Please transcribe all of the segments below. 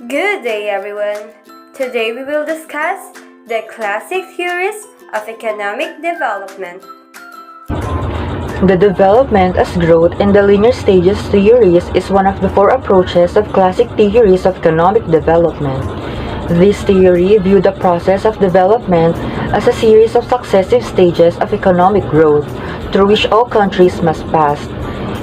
Good day, everyone. Today we will discuss the classic theories of economic development. The development as growth in the linear stages theories is one of the four approaches of classic theories of economic development. This theory viewed the process of development as a series of successive stages of economic growth through which all countries must pass.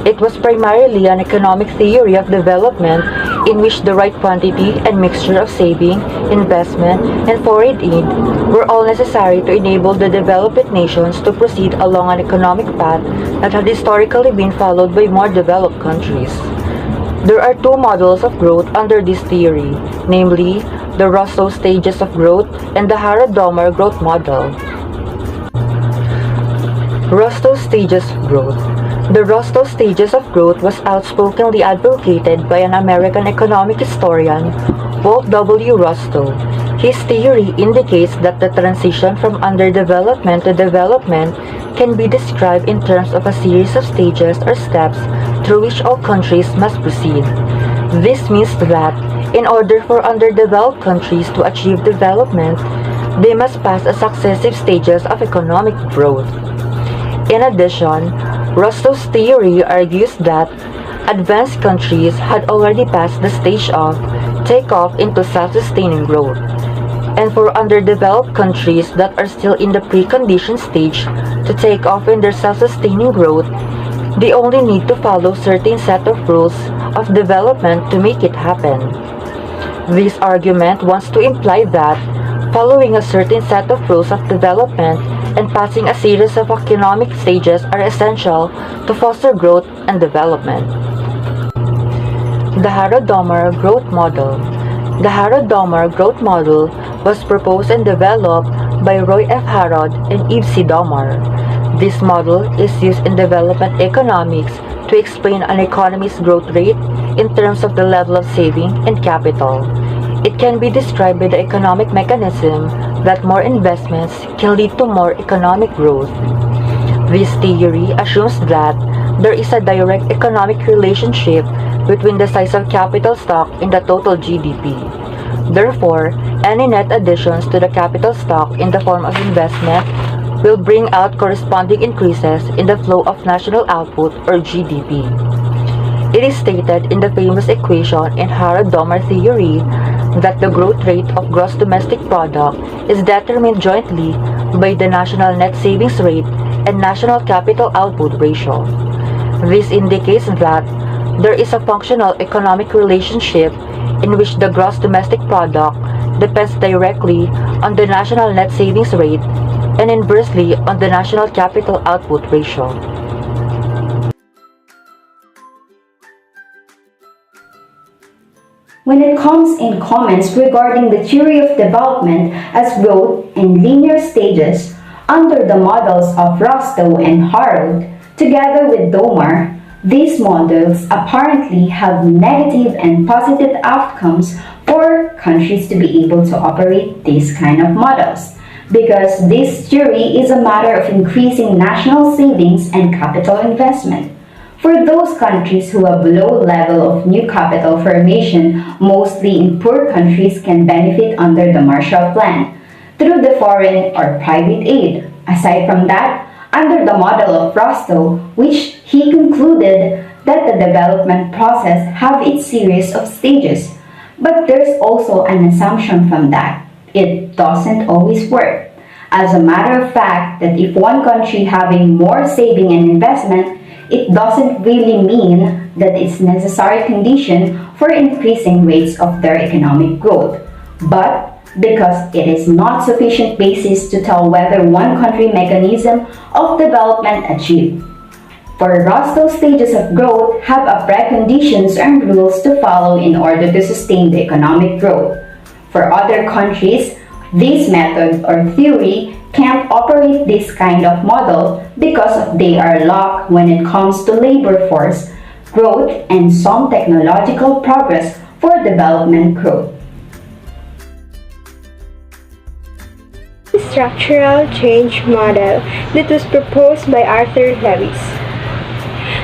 It was primarily an economic theory of development in which the right quantity and mixture of saving, investment, and foreign aid were all necessary to enable the developed nations to proceed along an economic path that had historically been followed by more developed countries. There are two models of growth under this theory, namely the Rostow stages of growth and the Harrod-Domar growth model. Rostow stages of growth. The Rostow stages of growth was outspokenly advocated by an American economic historian, Walt W. Rostow. His theory indicates that the transition from underdevelopment to development can be described in terms of a series of stages or steps through which all countries must proceed. This means that, in order for underdeveloped countries to achieve development, they must pass a successive stages of economic growth. In addition, Rostow's theory argues that advanced countries had already passed the stage of takeoff into self-sustaining growth, and for underdeveloped countries that are still in the precondition stage to take off in their self-sustaining growth, they only need to follow certain set of rules of development to make it happen. This argument wants to imply that following a certain set of rules of development and passing a series of economic stages are essential to foster growth and development. The Harrod-Domar growth model. The Harrod-Domar growth model was proposed and developed by Roy F. Harrod and Yves C. Domar. This model is used in development economics to explain an economy's growth rate in terms of the level of saving and capital. It can be described by the economic mechanism that more investments can lead to more economic growth. This theory assumes that there is a direct economic relationship between the size of capital stock and the total GDP. Therefore, any net additions to the capital stock in the form of investment will bring out corresponding increases in the flow of national output or GDP. It is stated in the famous equation in Harrod-Domar theory that the growth rate of gross domestic product is determined jointly by the national net savings rate and national capital output ratio. This indicates that there is a functional economic relationship in which the gross domestic product depends directly on the national net savings rate and inversely on the national capital output ratio. When it comes in comments regarding the theory of development as growth in linear stages under the models of Rostow and Harrod, together with Domar, these models apparently have negative and positive outcomes for countries to be able to operate these kind of models, because this theory is a matter of increasing national savings and capital investment. For those countries who have low level of new capital formation, mostly in poor countries, can benefit under the Marshall Plan through the foreign or private aid. Aside from that, under the model of Rostow, which he concluded that the development process have its series of stages. But there's also an assumption from that. It doesn't always work. As a matter of fact, that if one country having more saving and investment, it doesn't really mean that it's necessary condition for increasing rates of their economic growth, but because it is not sufficient basis to tell whether one country mechanism of development achieved. For Rostow stages of growth have a preconditions and rules to follow in order to sustain the economic growth. For other countries, this method or theory can't operate this kind of model because they are locked when it comes to labor force growth and some technological progress for development growth. Structural change model that was proposed by Arthur Lewis.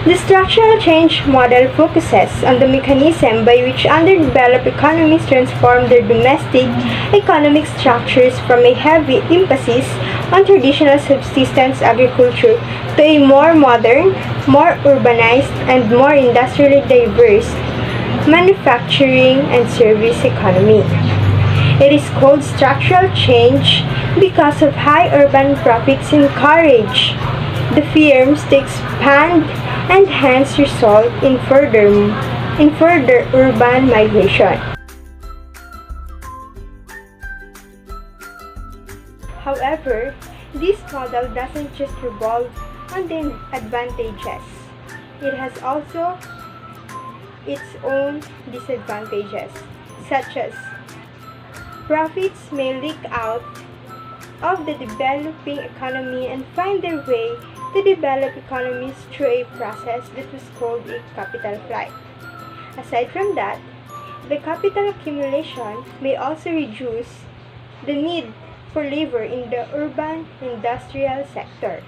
The structural change model focuses on the mechanism by which underdeveloped economies transform their domestic economic structures from a heavy emphasis on traditional subsistence agriculture to a more modern, more urbanized, and more industrially diverse manufacturing and service economy. It is called structural change because of high urban profits encourage the firms to expand and hence result in further urban migration. However, this model doesn't just revolve on the advantages. It has also its own disadvantages, such as profits may leak out of the developing economy and find their way to developed economies through a process that was called a capital flight. Aside from that, the capital accumulation may also reduce the need for labor in the urban industrial sector.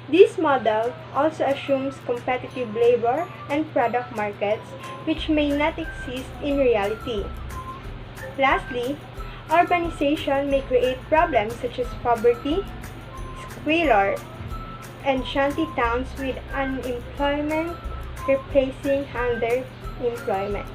This model also assumes competitive labor and product markets which may not exist in reality. Lastly, urbanization may create problems such as poverty, squalor, and shanty towns with unemployment replacing underemployment.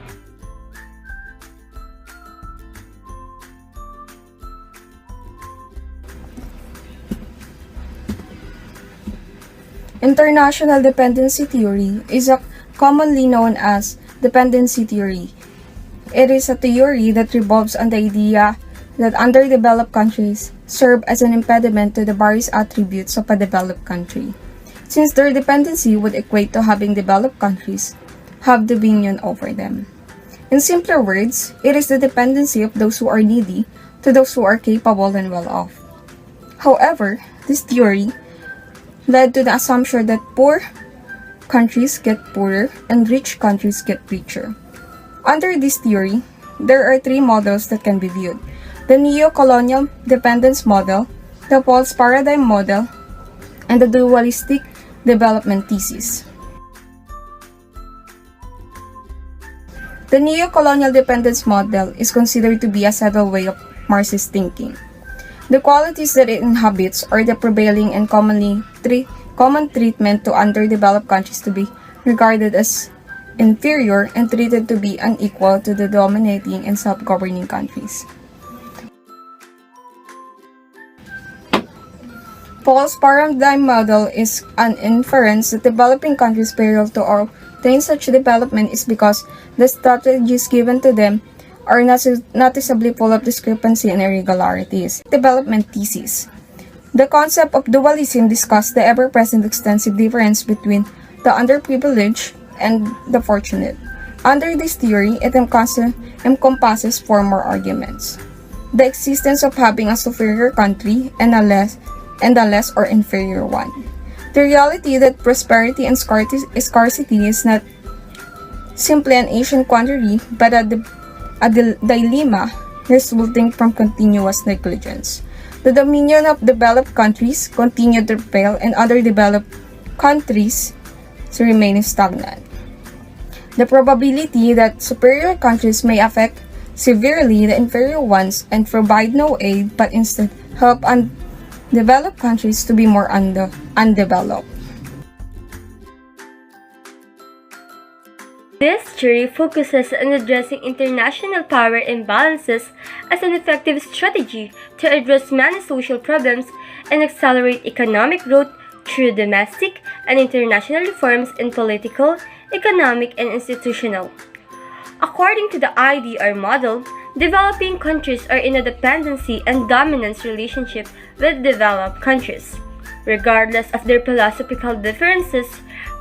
International dependency theory is commonly known as dependency theory. It is a theory that revolves on the idea that underdeveloped countries serve as an impediment to the various attributes of a developed country, since their dependency would equate to having developed countries have dominion over them. In simpler words, it is the dependency of those who are needy to those who are capable and well off. However, this theory led to the assumption that poor countries get poorer and rich countries get richer. Under this theory, there are three models that can be viewed: the neo-colonial dependence model, the false paradigm model, and the dualistic development thesis. The neo-colonial dependence model is considered to be a settled way of Marxist thinking. The qualities that it inhabits are the prevailing and common treatment to underdeveloped countries to be regarded as inferior and treated to be unequal to the dominating and self-governing countries. False paradigm model is an inference that developing countries fail to obtain such development is because the strategies given to them are noticeably full of discrepancy and irregularities. Development thesis. The concept of dualism discusses the ever-present extensive difference between the underprivileged and the fortunate. Under this theory, it encompasses four more arguments: the existence of having a superior country and a less or inferior one; the reality that prosperity and scarcity is not simply an ancient quandary but a dilemma resulting from continuous negligence; the dominion of developed countries continue to fail and other developed countries to remain stagnant; the probability that superior countries may affect severely the inferior ones and provide no aid but instead help developed countries to be more undeveloped. This theory focuses on addressing international power imbalances as an effective strategy to address many social problems and accelerate economic growth through domestic and international reforms in political, economic, and institutional. According to the IDR model, developing countries are in a dependency and dominance relationship with developed countries. Regardless of their philosophical differences,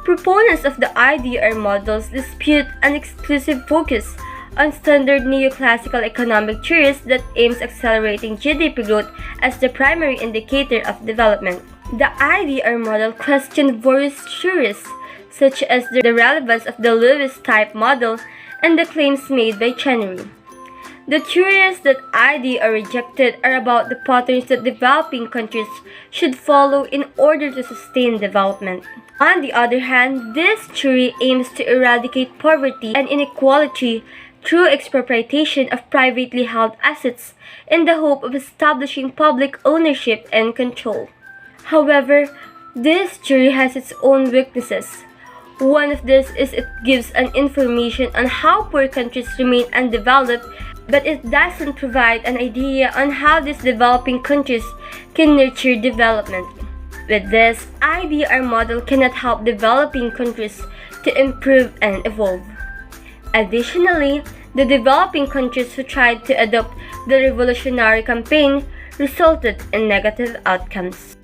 proponents of the IDR models dispute an exclusive focus on standard neoclassical economic theories that aims accelerating GDP growth as the primary indicator of development. The IDR model questioned various theories, such as the relevance of the Lewis type model and the claims made by Chenery. The theories that ID are rejected are about the patterns that developing countries should follow in order to sustain development. On the other hand, this theory aims to eradicate poverty and inequality through expropriation of privately held assets in the hope of establishing public ownership and control. However, this theory has its own weaknesses. One of these is it gives an information on how poor countries remain undeveloped, but it doesn't provide an idea on how these developing countries can nurture development. With this, IDR model cannot help developing countries to improve and evolve. Additionally, the developing countries who tried to adopt the revolutionary campaign resulted in negative outcomes.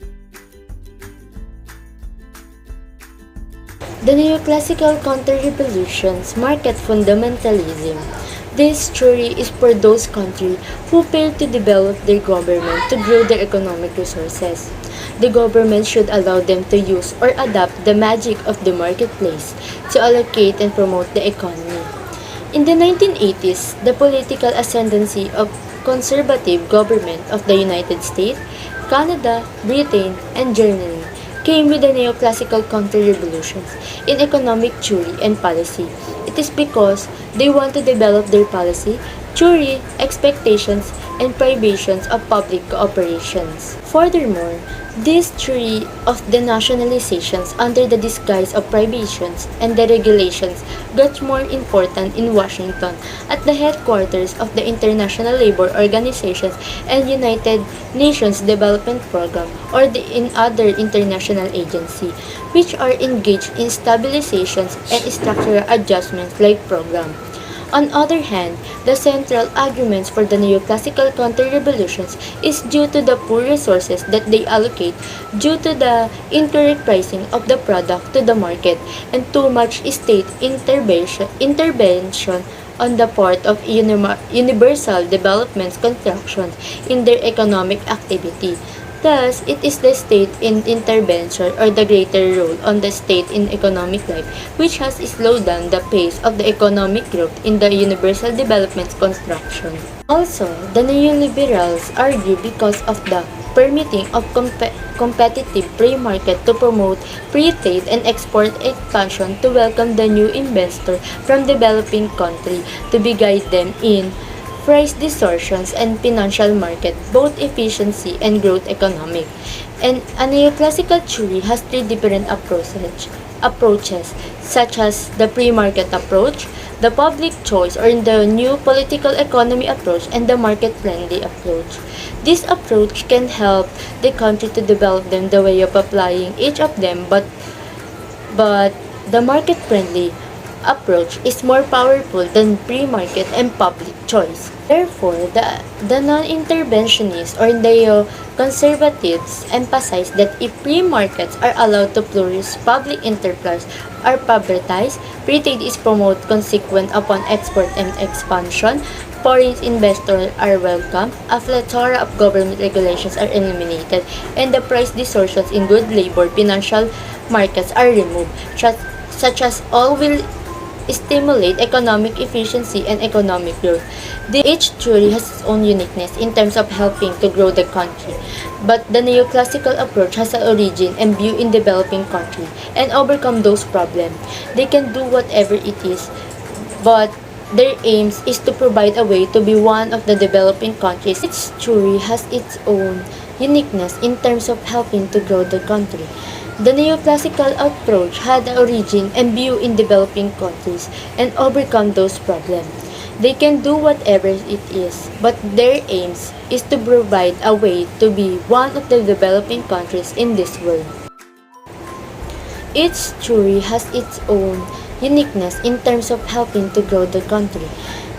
The neoclassical counter-revolutions market fundamentalism. This theory is for those countries who fail to develop their government to grow their economic resources. The government should allow them to use or adapt the magic of the marketplace to allocate and promote the economy. In the 1980s, the political ascendancy of conservative government of the United States, Canada, Britain, and Germany came with the neoclassical counter-revolutions in economic theory and policy. It is because they want to develop their policy, theory, expectations, and privations of public cooperations. Furthermore, this theory of the nationalizations under the disguise of privations and the regulations got more important in Washington at the headquarters of the International Labor Organization and United Nations Development Program or in other international agencies which are engaged in stabilizations and structural adjustments like program. On other hand, the central arguments for the neoclassical counter-revolutions is due to the poor resources that they allocate due to the incorrect pricing of the product to the market and too much state intervention on the part of universal development construction in their economic activity. Thus, it is the state in intervention or the greater role on the state in economic life which has slowed down the pace of the economic growth in the universal development construction. Also, the neoliberals argue because of the permitting of competitive free market to promote free trade and export expansion to welcome the new investor from developing country to be guide them in price distortions and financial market, both efficiency and growth economic. And a neoclassical theory has three different approaches, such as the free market approach, the public choice or the new political economy approach, and the market-friendly approach. This approach can help the country to develop them the way of applying each of them, but the market-friendly approach is more powerful than free market and public choice. Therefore, the non-interventionists or neo-conservatives emphasize that if free markets are allowed to flourish, public enterprise are privatized, free trade is promoted consequent upon export and expansion, foreign investors are welcome, a plethora of government regulations are eliminated, and the price distortions in good labor financial markets are removed, such as all will stimulate economic efficiency and economic growth. Each theory has its own uniqueness in terms of helping to grow the country, but the neoclassical approach has an origin and view in developing countries and overcome those problems. They can do whatever it is, but their aims is to provide a way to be one of the developing countries. Each theory has its own uniqueness in terms of helping to grow the country. The neoclassical approach had an origin and view in developing countries and overcome those problems. They can do whatever it is, but their aims is to provide a way to be one of the developing countries in this world. Each theory has its own uniqueness in terms of helping to grow the country.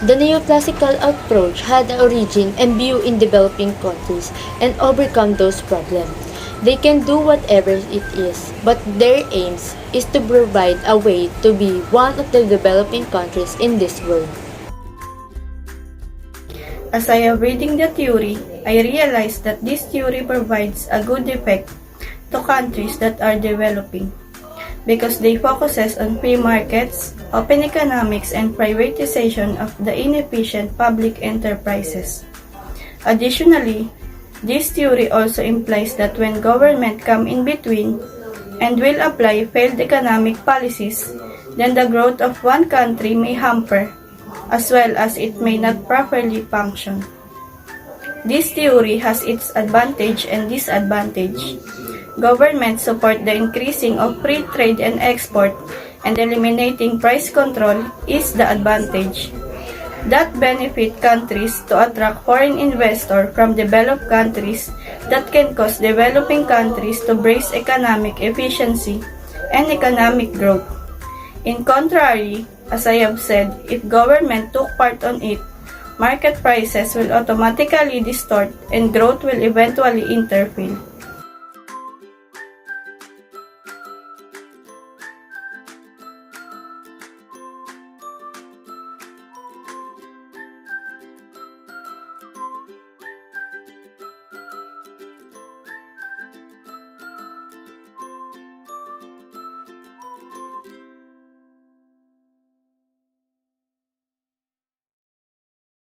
The neoclassical approach had an origin and view in developing countries and overcome those problems. They can do whatever it is, but their aims is to provide a way to be one of the developing countries in this world. As I am reading the theory, I realize that this theory provides a good effect to countries that are developing. because they focuses on free markets, open economics, and privatization of the inefficient public enterprises. Additionally, this theory also implies that when government come in between and will apply failed economic policies, then the growth of one country may hamper, as well as it may not properly function. This theory has its advantage and disadvantage. Governments support the increasing of free trade and export, and eliminating price control is the advantage. That benefit countries to attract foreign investors from developed countries that can cause developing countries to brace economic efficiency and economic growth. In contrary, as I have said, if government took part on it, market prices will automatically distort and growth will eventually interfere.